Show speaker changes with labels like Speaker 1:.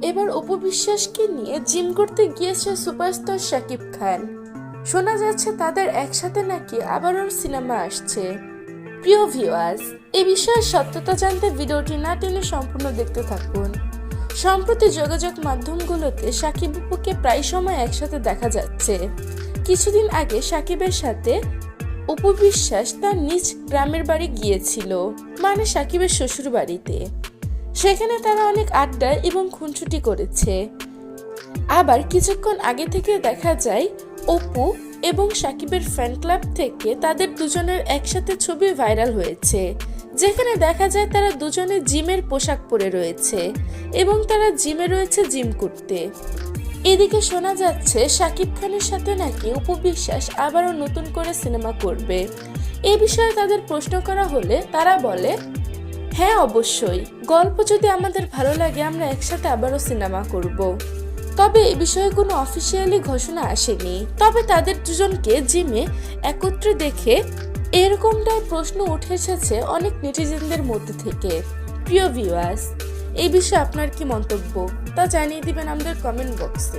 Speaker 1: এবার অপু বিশ্বাসকে নিয়ে জিম করতে গিয়েছে সুপারস্টার শাকিব খান। শোনা যাচ্ছে তাদের একসাথে নাকি আবারও সিনেমা আসছে। প্রিয় ভিউয়ার্স, এই বিষয়ে সত্যতা জানতে ভিডিওটি না টেনে সম্পূর্ণ দেখতে থাকুন। সম্প্রতি যোগাযোগ মাধ্যমগুলোতে শাকিব অপুকে প্রায় সময় একসাথে দেখা যাচ্ছে। কিছুদিন আগে শাকিবের সাথে অপু বিশ্বাস তার নিজ গ্রামের বাড়ি গিয়েছিল, মানে শাকিবের শ্বশুর বাড়িতে। সেখানে তারা অনেক আড্ডা এবং খুনসুটি করেছে। আবার কিছুক্ষণ আগে থেকে দেখা যায় অপু এবং শাকিবের ফ্যান ক্লাব থেকে তাদের দুজনের একসাথে ছবি ভাইরাল হয়েছে, যেখানে দেখা যায় তারা দুজনে জিমের পোশাক পরে রয়েছে এবং তারা জিমে রয়েছে জিম করতে। এদিকে শোনা যাচ্ছে শাকিব খানের সাথে নাকি অপু বিশ্বাস আবারও নতুন করে সিনেমা করবে। এই বিষয়ে তাদের প্রশ্ন করা হলে তারা বলে, হ্যাঁ অবশ্যই, গল্প যদি আমাদের ভালো লাগে আমরা একসাথে আবারও সিনেমা করব। তবে এই বিষয়ে কোনো অফিসিয়ালি ঘোষণা আসেনি। তবে তাদের দুজনকে জিমে একত্রে দেখে এরকমটাই প্রশ্ন উঠে এসেছে অনেক নেটিজেনদের মধ্যে থেকে। প্রিয় ভিউয়ার্স, এই বিষয়ে আপনার কি মন্তব্য তা জানিয়ে দিবেন আমাদের কমেন্ট বক্সে।